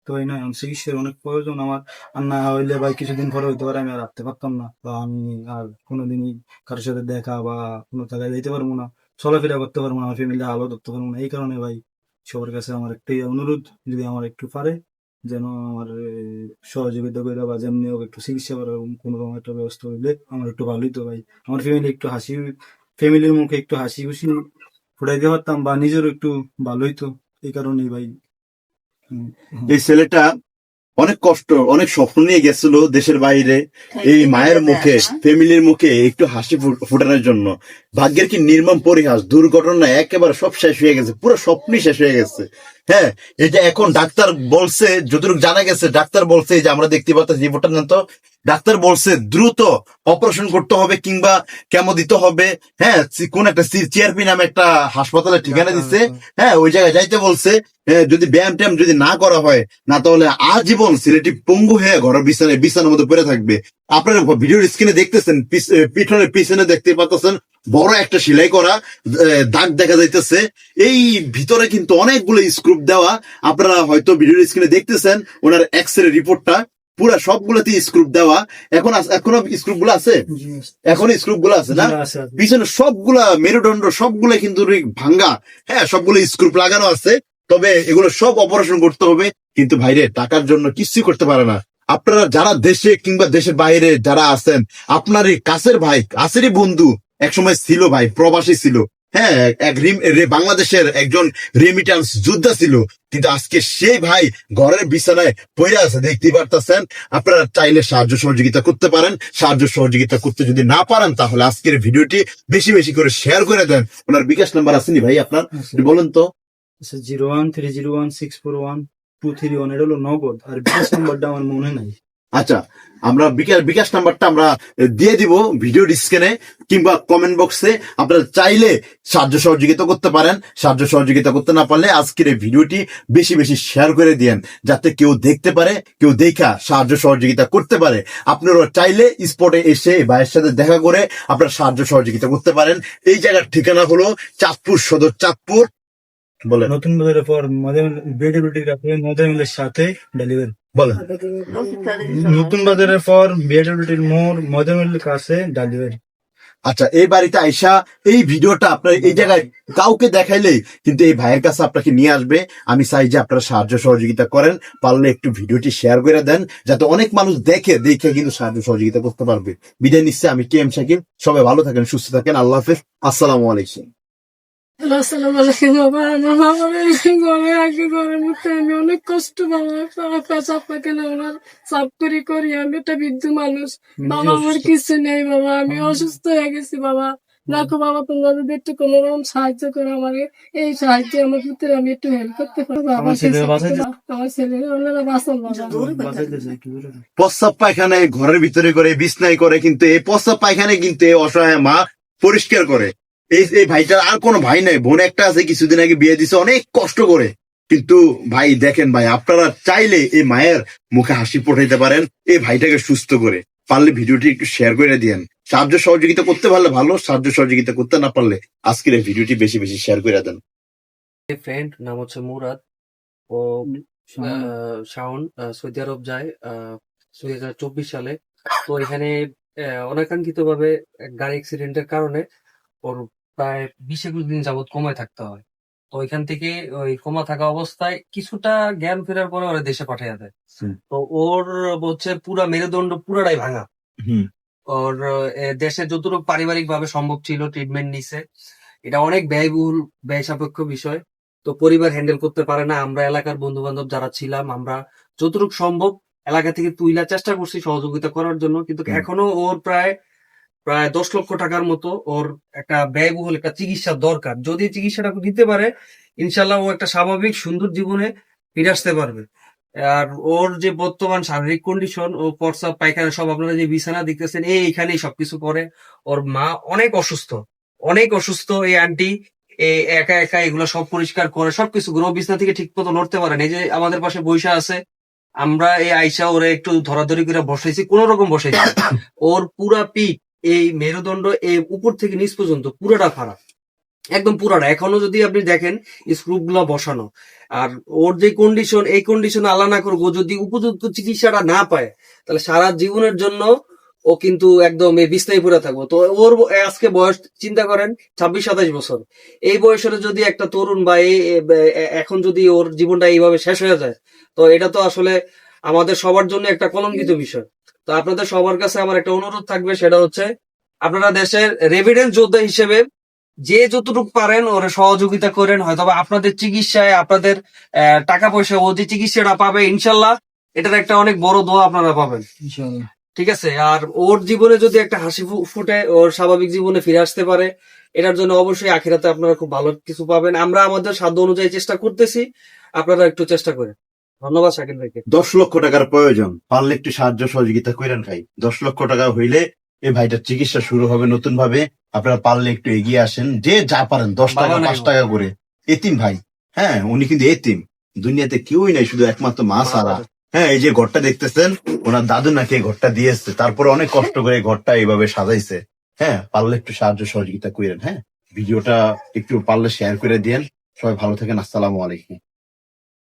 তো এই নয় চিকিৎসার অনেক প্রয়োজন আমার। আর না হইলে ভাই কিছুদিন পরে হইতে পারে আমি আর রাখতে পারতাম না, বা আমি আর কোনোদিনই কারোর সাথে দেখা বা কোনো জায়গায় যেতে পারবো না, চলাফেরা করতে পারবো না, আমার ফ্যামিলি আলো ধরতে পারবো না। এই কারণে ভাই সবার কাছে আমার একটাই অনুরোধ, যদি আমার একটু পারে যেন আমার সহযোগিতা করে বা যেমনি হোক একটু চিকিৎসা করার কোনো রকম একটা ব্যবস্থা হইলে আমার একটু ভালোই তো ভাই। আমার ফ্যামিলি একটু হাসি, ফ্যামিলির মুখে একটু হাসি খুশি ফুটাইতে পারতাম বা নিজেরও একটু ভালোই তো। এই কারণেই ভাই। হুম, হুম। এই ছেলেটা অনেক কষ্ট, অনেক স্বপ্ন নিয়ে গেছিল দেশের বাইরে, এই মায়ের মুখে, ফ্যামিলির মুখে একটু হাসি ফোটানোর জন্য। ভাগ্যের কি নির্মম পরিহাস, দুর্ঘটনা একেবারে সব শেষ হয়ে গেছে, পুরো স্বপ্নই শেষ হয়ে গেছে। হ্যাঁ, এটা এখন ডাক্তার বলছে, যতটুকু জানা গেছে ডাক্তার বলছে, যে আমরা দেখতে পাচ্ছি রিপোর্টটা নেন তো, ডাক্তার বলছে দ্রুত অপারেশন করতে হবে কিংবা কেমো দিতে হবে। হ্যাঁ, কোন একটা সিআরপি নামে একটা হাসপাতালের ঠিকানা দিচ্ছে, হ্যাঁ ওই জায়গায় যাইতে বলছে। যদি ব্যায়াম ট্যায়াম যদি না করা হয়, না তাহলে আজীবন ছেলেটি পঙ্গু হয়ে ঘরের বিছানার মধ্যে পড়ে থাকবে। আপনারা ভিডিওর স্ক্রিনে দেখতেছেন, পিছনের পিছনে দেখতে পাচ্ছেন বড় একটা সেলাই করা দাগ দেখা যাইতেছে। এই ভিতরে কিন্তু অনেকগুলো স্ক্রুপ দেওয়া, আপনারা হয়তো ভিডিওর স্ক্রিনে দেখতেছেন ওনার এক্সরে রিপোর্টটা, পুরা সবগুলোতে স্ক্রুপ দেওয়া। এখনো স্ক্রুপ গুলো আছে, এখনো স্ক্রুপ গুলো আছে না, পিছনে সবগুলা মেরুদণ্ড সবগুলা কিন্তু ভাঙ্গা। হ্যাঁ, সবগুলো স্ক্রুপ লাগানো আছে, তবে এগুলো সব অপারেশন করতে হবে। কিন্তু ভাইরে টাকার জন্য কিছু করতে পারে না। আপনারা যারা দেশে কিংবা দেশের বাইরে যারা আছেন, আপনারই কাছের ভাই, কাছেরই বন্ধু একসময় ছিল ভাই, প্রবাসী ছিল। হ্যাঁ, বাংলাদেশের একজন রেমিটান্স যোদ্ধা ছিল, কিন্তু আজকে সেই ভাই ঘরের বিছানায় পড়ে আছে, দেখতে পারতেছেন। আপনারা চাইলে সাহায্য সহযোগিতা করতে পারেন। সাহায্য সহযোগিতা করতে যদি না পারেন, তাহলে আজকের ভিডিওটি বেশি বেশি করে শেয়ার করে দেন। ওনার বিকাশ নাম্বার আসেনি ভাই আপনার, বলেন তো। 0130164123 এটা হলো নগদ, আর বিকাশ নাম্বারটা আমার মনে নাই। আচ্ছা, আমরা বিকাশ নাম্বারটা আমরা দিয়ে দিব ভিডিও স্ক্রিনে কিংবা কমেন্ট বক্সে। আপনারা চাইলে সাহায্য সহযোগিতা করতে পারেন। সাহায্য সহযোগিতা করতে না পারলে আজকের এই ভিডিওটি বেশি বেশি শেয়ার করে দিয়েন, যাতে কেউ দেখতে পারে, কেউ দেখা সাহায্য সহযোগিতা করতে পারে। আপনারা চাইলে স্পটে এসে ভাইয়ের সাথে দেখা করে আপনারা সাহায্য সহযোগিতা করতে পারেন। এই জায়গার ঠিকানা হলো চাঁদপুর সদর, চাঁদপুর বলে নতুন বাজারের পর মধ্যমিলের সাথে ডেলিভারি বলেন। নতুন বাজারের পর বিএডব্লিউটির মোড় মধ্যমিলের কাছে ডেলিভারি। আচ্ছা, এই বাড়িতে আইসা এই ভিডিওটা আপনার এই জায়গায় কাউকে দেখাইলেই কিন্তু এই ভাইয়ের কাছে আপনাকে নিয়ে আসবে। আমি চাই যে আপনারা সাহায্য সহযোগিতা করেন, পারলে একটু ভিডিওটি শেয়ার করে দেন, যাতে অনেক মানুষ দেখে কিন্তু সাহায্য সহযোগিতা করতে পারবে। বিদায় নিচ্ছে আমি কে এম শাকিল। সবাই ভালো থাকেন, সুস্থ থাকেন, আল্লাহ হাফেজ, আসসালামু আলাইকুম। আসসালামু আলাইকুম বাবা। আমার বাবার ঘরে আগে ঘরের মধ্যে আমি অনেক কষ্ট বাবা, পেঁচা পাকেন আমার চাপ করি আমি একটা বৃদ্ধ মানুষ বাবা, আমার কিছু নেই বাবা, আমি অসুস্থ হয়ে গেছি বাবা। দেখো বাবা, তোমরা যদি একটু কোনো রকম সাহায্য করো আমাকে, এই সাহায্যে আমার ভিতরে আমি একটু হেল্প করতে পারবো। আমার ছেলে ওনারা বাঁচান বাবা। প্রস্রাব পায়খানে ঘরের ভিতরে করে, বিছনায় করে, কিন্তু এই প্রস্রাব পায়খানে কিন্তু এই অসহায় মা পরিষ্কার করে। এই ভাইটার আর কোনো ভাই নাই, বোন একটা আছে, কিছুদিন আগে বিয়ে দিছে অনেক কষ্ট করে। কিন্তু ভাই দেখেন ভাই, আপনারা চাইলে এই মায়ের মুখে হাসি ফোটাইতে পারেন, এই ভাইটাকে সুস্থ করে। পারলে ভিডিওটি একটু শেয়ার করে দিয়েন। সাহায্য সহযোগিতা করতে পারলে ভালো, সাহায্য সহযোগিতা করতে না পারলে আজকের এই ভিডিওটি বেশি বেশি শেয়ার করে দেন। ফ্রেন্ড নাম হচ্ছে মুরাদ, ও শাওন সৌদি আরব যায় 2024 সালে। তো এখানে অনাকাঙ্ক্ষিত ভাবে গাড়ি অ্যাক্সিডেন্টের কারণে ওর প্রায় 20-21 দিন যাবত কোমায় থাকতে হয়। তো ওইখান থেকে ওই কোমা থাকা অবস্থায় কিছুটা জ্ঞান ফেরার পরে ওরা দেশে পাঠিয়ে দেয়। তো ওর হচ্ছে পুরা মেরুদণ্ড পুরাটাই ভাঙা। ওর দেশে যতটুকু পারিবারিক ভাবে সম্ভব ছিল ট্রিটমেন্ট নিছে। এটা অনেক ব্যয়বহুল, ব্যয় সাপেক্ষ বিষয়। তো পরিবার হ্যান্ডেল করতে পারে না। আমরা এলাকার বন্ধু বান্ধব যারা ছিলাম, আমরা যতটুকু সম্ভব এলাকা থেকে তুইলা চেষ্টা করছি সহযোগিতা করার জন্য, কিন্তু এখনো ওর প্রায় 10 লক্ষ টাকার মতো ওর একটা ব্যয়বহুল একটা চিকিৎসার দরকার। যদি চিকিৎসাটা দিতে পারে, ইনশাল্লাহ ও একটা স্বাভাবিক সুন্দর জীবনে ফিরে আসতে পারবে। আর ওর যে বর্তমান শারীরিক কন্ডিশন, ও প্রস্রাব পায়খানা সব আপনারা যে বিছানা দেখতেছেন এইখানেই সবকিছু করে। ওর মা অনেক অসুস্থ, অনেক অসুস্থ। এই আন্টি একা একা এগুলো সব পরিষ্কার করে, সবকিছু করে। ও বিছানা থেকে ঠিক মতো নড়তে পারে না। এই যে আমাদের পাশে বৈশা আছে, আমরা এই আইসা ওরে একটু ধরাধরি করে বসাইছি, কোন রকম বসাইছি। ওর পুরা পিঠ, এই মেরুদণ্ড, এই উপর থেকে নিচ পর্যন্ত পুরোটা খারাপ। একদম পুরাটা, এখনো যদি আপনি দেখেন স্ক্রু গুলা বসানো। আর ওর যে কন্ডিশন, এই কন্ডিশন আল্লাহ না করুক ও যদি উপযুক্ত চিকিৎসাটা না পায়, তাহলে সারা জীবনের জন্য ও কিন্তু একদম এই বিছনায় পড়ে থাকবো। তো ওর আজকে বয়স চিন্তা করেন 26-27 বছর। এই বয়সের যদি একটা তরুণ বা এখন যদি ওর জীবনটা এইভাবে শেষ হয়ে যায়, তো এটা তো আসলে আমাদের সবার জন্য একটা কলঙ্কিত বিষয়। তো আপনাদের সবার কাছে আমার একটা অনুরোধ থাকবে, সেটা হচ্ছে আপনারা দেশের রেভিডেন্স যোদ্ধা হিসেবে যে যতটুকু পারেন ওরা সহযোগিতা করেন। হয়তোবা আপনাদের চিকিৎসায়, আপনাদের টাকা পয়সা, ও যে চিকিৎসাটা পাবে ইনশাল্লাহ এটার একটা অনেক বড় দোয়া আপনারা পাবেন। ইনশাআল্লাহ। ঠিক আছে? আর ওর জীবনে যদি একটা হাসি ফুটে, ওর স্বাভাবিক জীবনে ফিরে আসতে পারে, এটার জন্য অবশ্যই আখিরাতে আপনারা খুব ভালো কিছু পাবেন। আমরা আমাদের সাধ্য অনুযায়ী চেষ্টা করতেছি, আপনারা একটু চেষ্টা করেন। ধন্যবাদ শাকিল ভাইকে। 10 লক্ষ টাকার প্রয়োজন, পারলে একটু সাহায্য সহযোগিতা করেন ভাই। 10 লক্ষ টাকা হইলে এই ভাইটার চিকিৎসা শুরু হবে নতুন ভাবে। আপনারা পারলে একটু এগিয়ে আসেন, যে যা পারেন, 10 টাকা বাবা নাই 5 টাকা করে। এতিম ভাই, হ্যাঁ উনি কিন্তু এতিম, দুনিয়াতে কেউই নাই, শুধু একমাত্র মা ছাড়া। হ্যাঁ, এই যে ঘরটা দেখতেছেন, ওনার দাদু নাকি এই ঘরটা দিয়েছে, তারপরে অনেক কষ্ট করে এই ঘরটা এইভাবে সাজাইছে। হ্যাঁ, পারলে একটু সাহায্য সহযোগিতা করেন। হ্যাঁ, ভিডিওটা একটু পারলে শেয়ার করে দিয়েন। সবাই ভালো থাকেন, আসসালামু আলাইকুম।